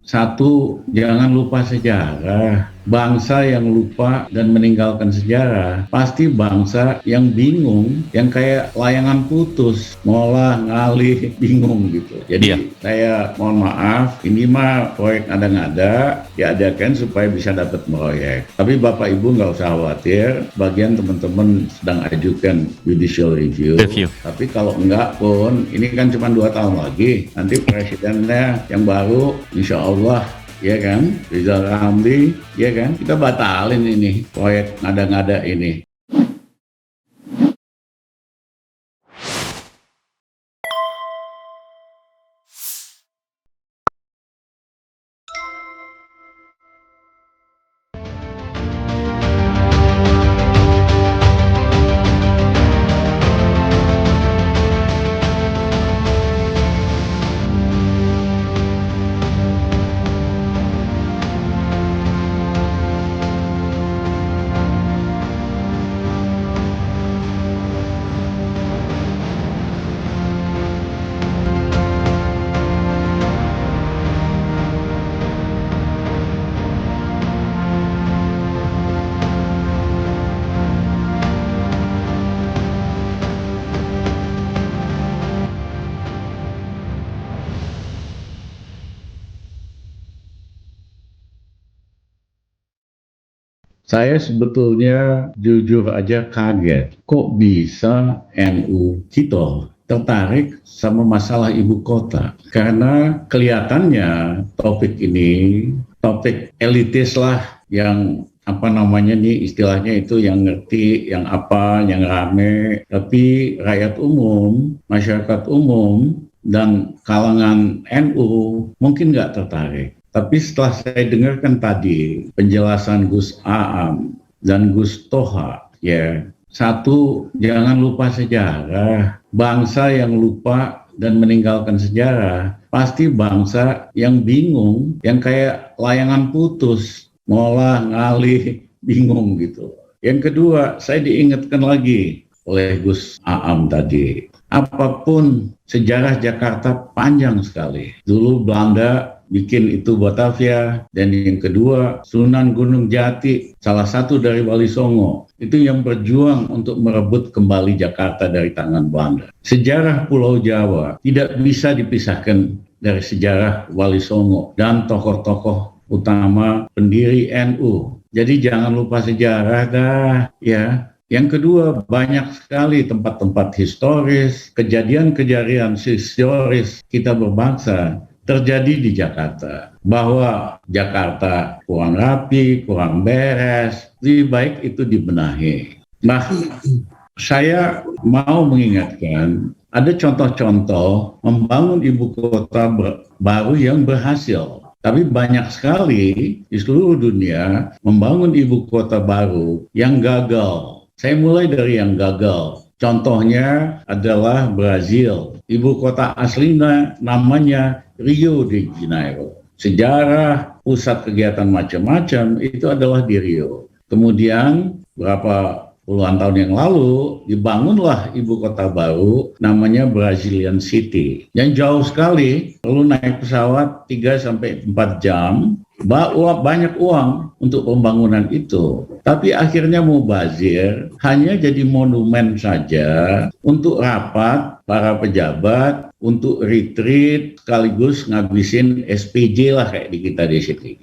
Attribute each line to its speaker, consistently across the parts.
Speaker 1: Satu, jangan lupa sejarah. Bangsa yang lupa dan meninggalkan sejarah pasti bangsa yang bingung, yang kayak layangan putus, ngolah ngalih bingung gitu.
Speaker 2: Iya.
Speaker 1: Jadi saya mohon maaf, ini mah proyek ada-ngada diadakan supaya bisa dapat proyek. Tapi Bapak Ibu nggak usah khawatir, bagian teman-teman sedang ajukan judicial review.
Speaker 2: Review.
Speaker 1: Tapi kalau enggak pun, ini kan cuma 2 tahun lagi, nanti presidennya yang baru, insya Allah, ya kan, Rizal Ramli, ya kan, kita batalin ini proyek ngada-ngada ini. Saya sebetulnya jujur aja kaget, kok bisa NU Cito tertarik sama masalah ibu kota? Karena kelihatannya topik ini topik elitis lah, yang apa namanya nih istilahnya itu, yang ngerti, yang apa, yang rame. Tapi rakyat umum, masyarakat umum, dan kalangan NU mungkin nggak tertarik. Tapi setelah saya dengarkan tadi penjelasan Gus Aam dan Gus Toha, ya, satu, jangan lupa sejarah. Bangsa yang lupa dan meninggalkan sejarah pasti bangsa yang bingung, yang kayak layangan putus, ngolah ngalih bingung gitu. Yang kedua, saya diingatkan lagi oleh Gus Aam tadi, apapun sejarah Jakarta panjang sekali. Dulu Belanda bikin itu Batavia, dan yang kedua Sunan Gunung Jati, salah satu dari Wali Songo, itu yang berjuang untuk merebut kembali Jakarta dari tangan Belanda. Sejarah Pulau Jawa tidak bisa dipisahkan dari sejarah Wali Songo dan tokoh-tokoh utama pendiri NU. Jadi jangan lupa sejarah dah, ya. Yang kedua, banyak sekali tempat-tempat historis, kejadian-kejadian historis kita berbangsa terjadi di Jakarta. Bahwa Jakarta kurang rapi, kurang beres, lebih baik itu dibenahi. Nah, saya mau mengingatkan, ada contoh-contoh membangun ibu kota baru yang berhasil. Tapi banyak sekali di seluruh dunia membangun ibu kota baru yang gagal. Saya mulai dari yang gagal. Contohnya adalah Brazil. Ibu kota aslinya namanya Rio de Janeiro. Sejarah pusat kegiatan macam-macam itu adalah di Rio. Kemudian berapa puluhan tahun yang lalu dibangunlah ibu kota baru namanya Brazilian City. Yang jauh sekali, perlu naik pesawat 3-4 jam, banyak uang untuk pembangunan itu. Tapi akhirnya mubazir, hanya jadi monumen saja untuk rapat para pejabat, untuk retreat, sekaligus ngabisin SPJ lah kayak di kita di sini.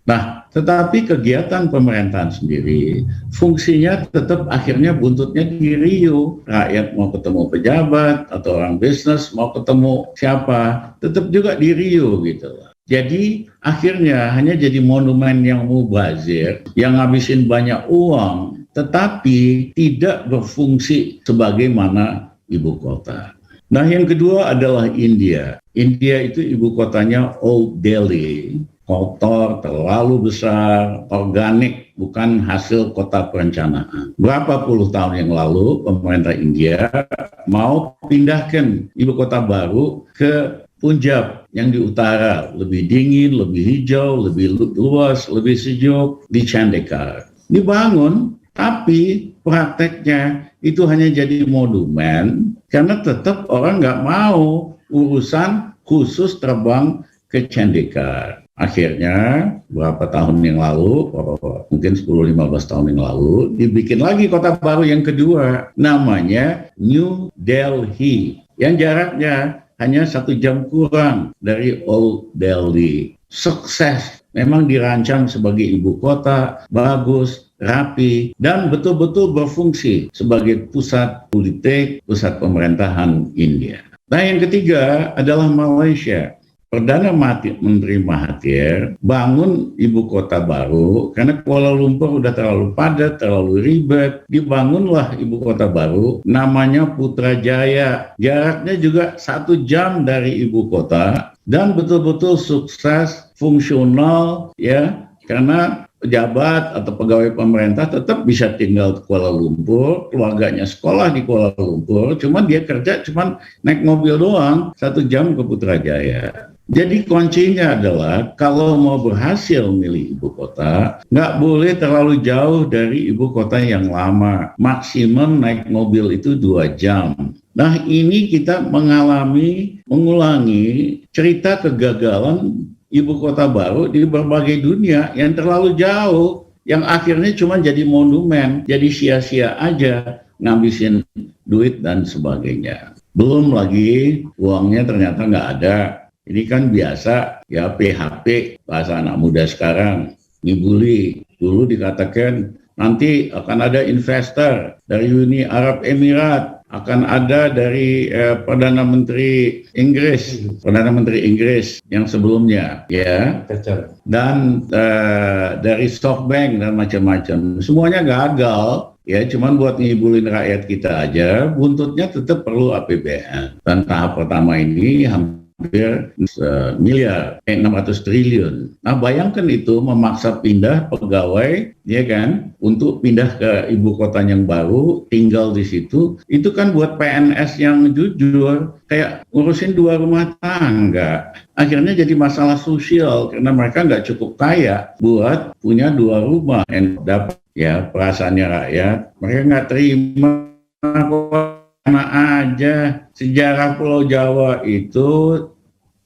Speaker 1: Nah, tetapi kegiatan pemerintahan sendiri, fungsinya tetap akhirnya buntutnya di Rio. Rakyat mau ketemu pejabat atau orang bisnis mau ketemu siapa, tetap juga di Rio gitu. Jadi akhirnya hanya jadi monumen yang mubazir, yang ngabisin banyak uang, tetapi tidak berfungsi sebagaimana ibu kota. Nah, yang kedua adalah India. India itu ibu kotanya Old Delhi. Kotor, terlalu besar, organik, bukan hasil kota perencanaan. Berapa puluh tahun yang lalu, pemerintah India mau pindahkan ibu kota baru ke Punjab yang di utara, lebih dingin, lebih hijau, lebih luas, lebih sejuk, di Chandigarh. Dibangun, tapi prakteknya itu hanya jadi monumen, karena tetap orang nggak mau urusan khusus terbang ke Chandigarh. Akhirnya berapa tahun yang lalu, mungkin 10-15 tahun yang lalu, dibikin lagi kota baru yang kedua, namanya New Delhi, yang jaraknya hanya 1 jam kurang dari Old Delhi. Sukses, memang dirancang sebagai ibu kota, bagus, rapi, dan betul-betul berfungsi sebagai pusat politik, pusat pemerintahan India. Nah, yang ketiga adalah Malaysia. Perdana Menteri Mahathir bangun ibu kota baru karena Kuala Lumpur udah terlalu padat, terlalu ribet. Dibangunlah ibu kota baru, namanya Putrajaya. Jaraknya juga 1 jam dari ibu kota dan betul-betul sukses, fungsional, ya, karena pejabat atau pegawai pemerintah tetap bisa tinggal di Kuala Lumpur, keluarganya sekolah di Kuala Lumpur, cuman dia kerja cuman naik mobil doang 1 jam ke Putrajaya. Jadi kuncinya adalah kalau mau berhasil milih ibu kota, nggak boleh terlalu jauh dari ibu kota yang lama. Maksimum naik mobil itu 2 jam. Nah, ini kita mengulangi cerita kegagalan ibu kota baru di berbagai dunia yang terlalu jauh, yang akhirnya cuma jadi monumen, jadi sia-sia aja, ngabisin duit dan sebagainya. Belum lagi uangnya ternyata nggak ada. Ini kan biasa ya, PHP, bahasa anak muda sekarang, ngibuli. Dulu dikatakan nanti akan ada investor dari Uni Arab Emirat, akan ada dari Perdana Menteri Inggris yang sebelumnya, ya, dan dari SoftBank dan macam-macam. Semuanya gagal. Ya, cuman buat ngibulin rakyat kita aja, buntutnya tetap perlu APBN. Dan tahap pertama ini hampir 600 triliun. Nah, bayangkan itu memaksa pindah pegawai, ya kan, untuk pindah ke ibu kota yang baru, tinggal di situ. Itu kan buat PNS yang jujur, kayak ngurusin 2 rumah tangga. Akhirnya jadi masalah sosial karena mereka nggak cukup kaya buat punya 2 rumah. Yang dapat ya perasaannya rakyat, mereka nggak terima kok. Sama aja sejarah Pulau Jawa itu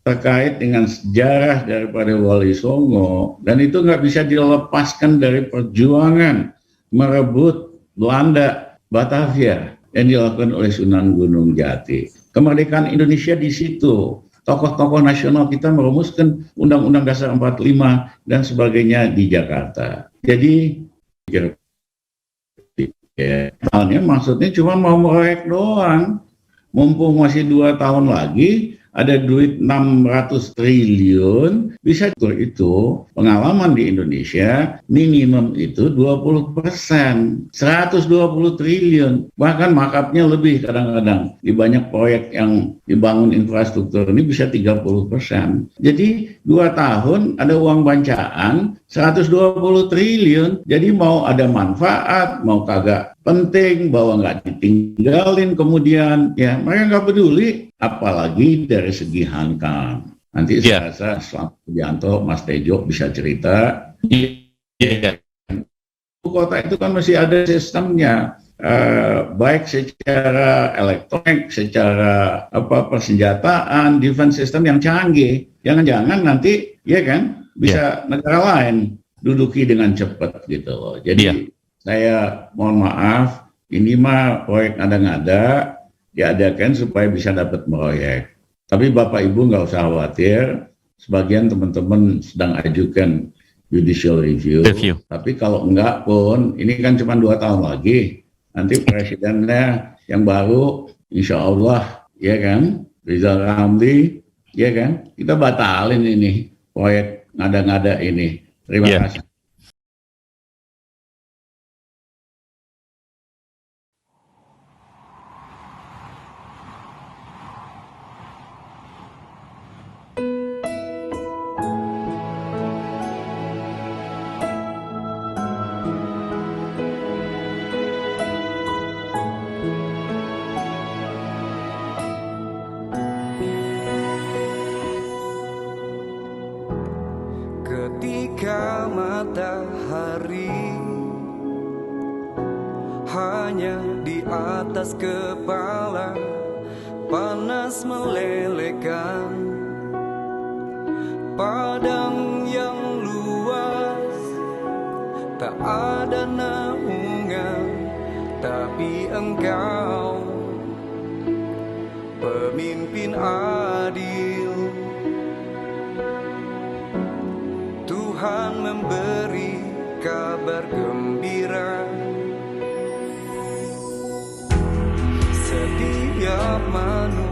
Speaker 1: terkait dengan sejarah daripada Wali Songo, dan itu nggak bisa dilepaskan dari perjuangan merebut Belanda Batavia yang dilakukan oleh Sunan Gunung Jati. Kemerdekaan Indonesia di situ. Tokoh-tokoh nasional kita merumuskan Undang-Undang Dasar 45 dan sebagainya di Jakarta. Jadi ya, maksudnya cuma mau proyek doang. Mumpung masih 2 tahun lagi, ada duit 600 triliun, bisa itu pengalaman di Indonesia minimum itu 20%, 120 triliun, bahkan markupnya lebih kadang-kadang. Di banyak proyek yang dibangun infrastruktur ini bisa 30%. Jadi 2 tahun ada uang bancaan 120 triliun, jadi mau ada manfaat, mau kagak penting, bahwa nggak ditinggalin kemudian, ya mereka nggak peduli, apalagi dari segi hankam. Nanti saya rasa Selamat Subianto, Mas Tejo bisa cerita. Ibu kota itu kan masih ada sistemnya, baik secara elektronik, secara persenjataan, defense system yang canggih. Jangan-jangan nanti, ya kan, bisa negara lain duduki dengan cepat gitu loh. Jadi saya mohon maaf, ini mah proyek ngada-ngada diadakan supaya bisa dapat proyek. Tapi Bapak Ibu nggak usah khawatir, sebagian teman-teman sedang ajukan judicial review. Tapi kalau enggak pun, ini kan cuma 2 tahun lagi. Nanti presidennya yang baru, insya Allah, ya kan, Rizal Ramli, ya kan, kita batalin ini proyek ngada-ngada ini. Terima kasih.
Speaker 2: Ketika matahari hanya di atas kepala, panas melelehkan, padang yang luas, tak ada naungan, tapi Engkau pemimpin adil. Tuhan memberi kabar gembira, setiap manusia